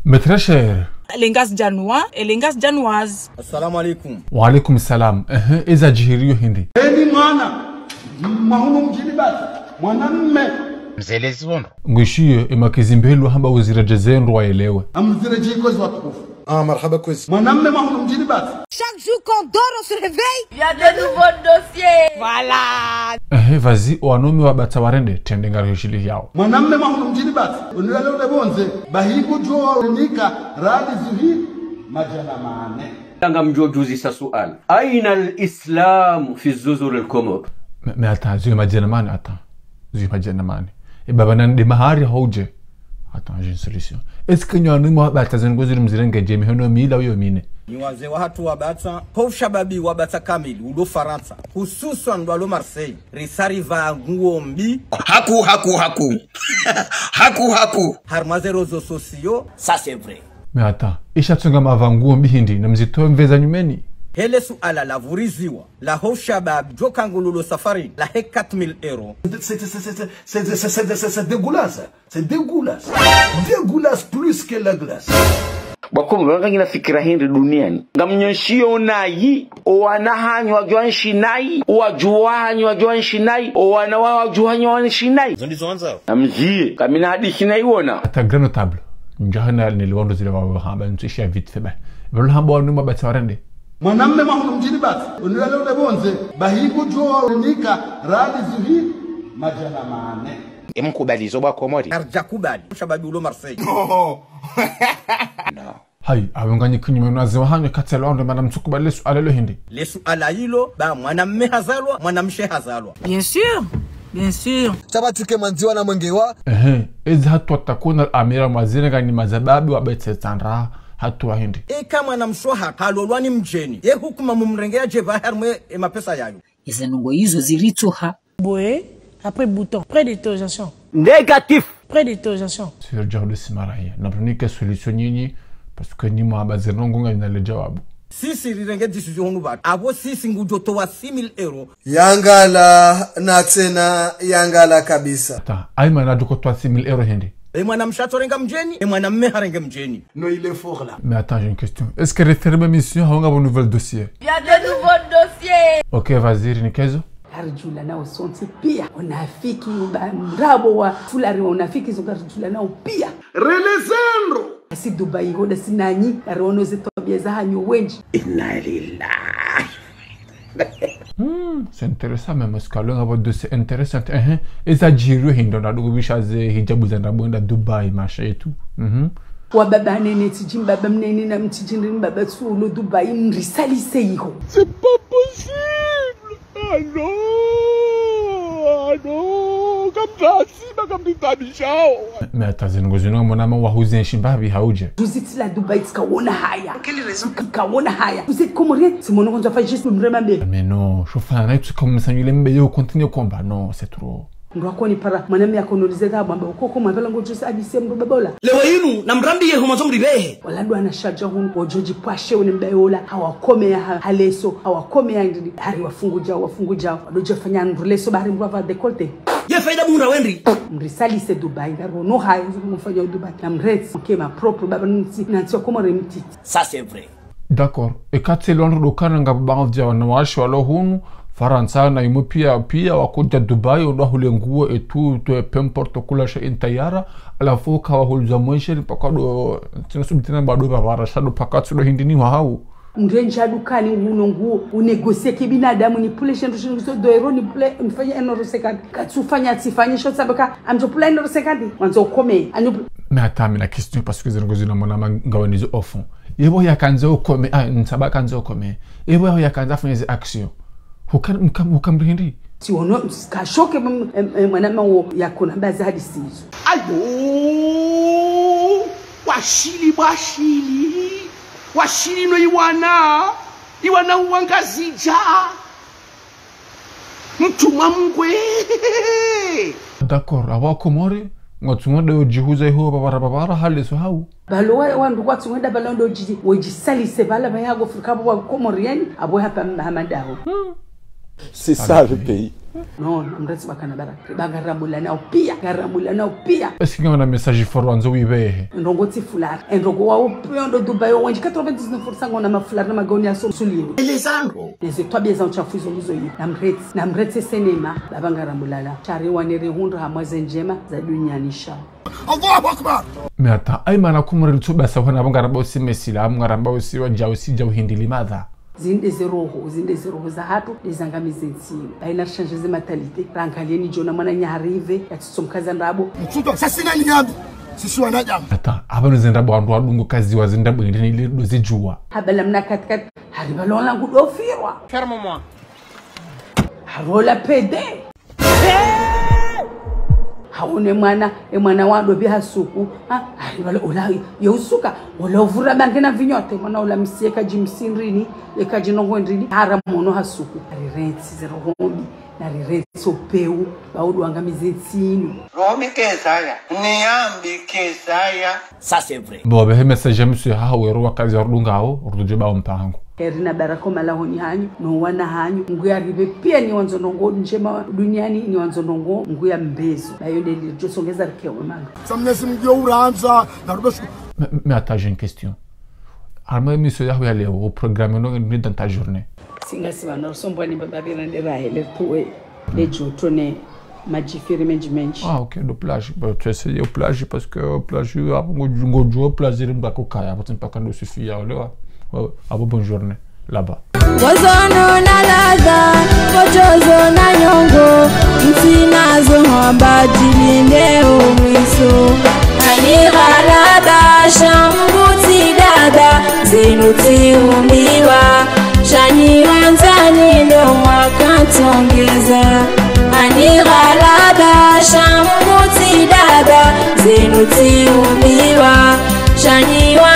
Maître cher. Lingas Janwa et Lingas Janwaz. Assalamu alaikum. Wa alaikum salam. Eza jihiriyo hindi. Eni mwana. Mahunu mjini basi. Mwanamme. Mzelezi wono. Ngwishiye emakizimbelu hamba uzirajezenru waelewe. Amzireji kozi watukufu. Marhaba kozi. Mwanamme mahunu mjini basi. Chaque jour qu'on dort, on se réveille. Il y a de nouveaux dossiers. Voilà. Vas-y, wanaume wa batawarende tende ngaruhishili yao. Mwanamme mahunu mjini basi. Unilale ule bonze. Bahigu jua unika. Radi zuhiri. Majana maane. Tanga mjojuzi sa sual. Aina al-Islam fi zuzur al-Komor? Mais attends, zui majana maane, attends. Zui majana maane. Baba nande mahari houje. Attends, j'ai une solution. Est-ce que nous avons batazengozuri mzirenge jemi hono mila uyo mine? Ni wazee wa hatu wa bata, kwa ushababi wa bata kamili, ulo Faransa, hususan walo Marseille, risari va nguo mbi. Haku. Haku. Harmaze rozo sosio, ça c'est vrai. Mais attends, isha tsunga mavanguo mbi hindi na mzitoe mveza nyumeni? Hele suala la vuriziwa, la ho shabab, jokangululo safari, la he 4000 euros. C'est dégueulasse. C'est dégueulasse. Dégueulasse plus que la glace. Bakumu ngangina fikira hindi duniani. Ngamnyonshio nayi, oanahanyi wajuanshi nayi, wajuanyi wajuanshi nayi, oanawajuanyi wajuanshi nayi. Zondi zonza. Namjie, kamina hadishi nayi wona. Ata grand notable. Njahana niliwando zile wa hamba ntuishia vite feba. Velo hamba wanuma batawarende. Mwanamme mahunu mjini basi. Unilale ule bonze. Bahigu jua unika. Radi zuhiri. Majana maane. Mkubalizo wa Komori. Karja kubali. Shababi ulo Marseille. No. Hai, awenganye kinyume unaziwa hanyo kati ya lwando mana mtukubali lesu alelo hindi. Lesu ala hilo, ba mwanamme hazalwa, mwanamshe hazalwa. Bien sûr. Bien sûr. Tabatike manziwa na mwengewa. Ezi hatu watakuna amira mazine gani mazababi wabete tanra hatu wa hindi. Kama na mshoha halolwani mjeni. Ye hukuma mumrengea jeva hermwe mapesa yayo. Iza nungo hizo zilitoha. Boé, après bouton. Près d'interrogation. Négatif. Près d'interrogation. Sir Jahdu Simaraya. Nabrunike solution nyinyi. Parce que ni mwabazi nongonga inale jawabu. Sisi rirenge decision hunu batu. Abo sisi ngujoto wa 6000 euros. Yangala na tena yangala kabisa. Ata, aima na duko toa 6000 euros hindi. Mwana mshato renga mjeni, mwana mme harenge mjeni. No, il est fort là. Mais attends, j'ai une question. Est-ce que référé mission a un nouvel dossier? Il y a de nouveaux dossiers. Ok, vas-y, Rinikezo. Arjula nao sonti pia. Unafiki mrabo wa fulari wa unafiki zoga arjula nao pia. Relezendo. Si Dubai hoda sinanyi. Arono zeto bieza hanyo wenji. Inna lillahi. C'est intéressant même parce que l'on a votre dossier intéressant. Et ça gire hindo na dugo bishaze hijabu za ndabonda Dubai machin et tout. Wa baba nene tijim baba mnene na mtijini baba sulo Dubai mrisalise yiho. C'est pas possible. Ah non. Mais attends, zingozinwa mwanama wahuzi nshimbabi hauje. Tuzitila Dubai tikawona haya. Quelle raison? Tikawona haya. Vous êtes comorien? C'est mon nom qu'on doit faire juste me remember. Mais non, je fais un acte comme ça, il aime bien continuer au combat. Non, c'est trop. Ngwako ni para mwanamke akonolize daba mba ukoko mwambela ngojusa abise mroba bola. Lewa yinu na mrambi ye homa zomri behe. Walando anashaja hunu ojoji pashe unembayola hawakome ya haleso hawakome ya ndidi hari wafungu jao wadoje fanya nruleso bahari mrava dekolte. Ye faida mura wenri. Mrisali se Dubai ngaro no haya mfanya Dubai na mrezi mkema propre baba nti nanti komore mtiti. Ça c'est vrai. D'accord. Et quand c'est l'on dokana ngabanga vya na washi walo hunu Faransa na imo pia wakuja Dubai ndo hule nguo et tout peu importe kula sha intayara ala foka wa hulza mwishe mpaka do tinasubtina bado babara shado pakati do hindini wa hau mrenja dukani uno nguo unegosie kibinadamu ni pule shendu shingiso do ero ni pule mfanya enoro sekandi katufanya tifanye shot sabaka amjo pule enoro sekandi wanzo kome anyo. Mais attends, mais la question parce que zingozi mona ngawanizo au fond yebo yakanzo kome nsabaka kanzo kome yebo yakanza fanya action Hukamrindi. Si ono kashoke mwanama wo yakona baza hadisi hizo. Ayo! Washili no iwana uangazija. Mtuma mgwe. D'accord, awa komore ngotungada ujihuza iho babara hali so hau. Balo wandu kwa tungada balondo jiji wejisali se bala bayago fukabo wa komoriani abo hapa Mahamadaho. C'est ça le pays. Non, namretse bakana baraka. Bagarambula na upia, garambula na upia. Est-ce qu'il y a un message fort wanzo wibehe? Ndongo tifular. Ndongo wa upia ndo Dubai wanji 99% ngona mafular na magoni ya sulini. Lisandro. Les étoiles bien enchafuzo lizo yi. Namretse senema babangarambula la. Chari wanere hundra hamwaze njema za duniani sha. Allahu Akbar. Mais attends, ay mana kumuri tuba sa wana bangaramba usi mesila, bangaramba usi wajauhindi limadha. Zinde zeroho za hatu lizangamize nsini baina change ze mentalite rankalieni jona mwana nyarive yatsomkaza ndabo Mtuto sasina nyambi sisi wanajam. Attends, abano zendabo andu adungu kazi wa zendabo ngene ile dozijua. habala mna katkat haribalona ngudofirwa Ferme-moi. harola pede haone mwana wando bihasuku haribala ola yosuka ola ovura bangena vinyote mwana ola msieka jimsinrini ekajinongo ndrini haramono hasuku rirentsi zerohombi na rirentsi opeu baudu angamize nsini Romi kesaya. Niambi kesaya. Ça c'est vrai. Bo be message monsieur ha wero wakazi ordungao orduje ba mpango. Erina barakoma la honi hanyu no wana hanyu nguya ribe pia ni wanzo nongo njema duniani ni wanzo nongo nguya mbezo bayo ndeli josongeza rikewe manga Samnesi mdio uranza na rubeshu. Mais attends, j'ai une question. Arma monsieur ya wale au programme non dans ta journée. singa sibana sombo ni bababira ndera hele tuwe lejo tone majifiri menjimenji Ok, de plage. Bah, tu essayes au plage parce que au plage, au plage, il pas quand on suffit à aller. Bonne journée là-bas. Bozono na laza, bojozo na nyongo, msinazo hamba jilinde umwiso. Anirarada shambuti dada, zinuti umiwa, shani wanzani ndo mwakatongeza. Anirarada shambuti dada, zinuti umiwa, shani wanzani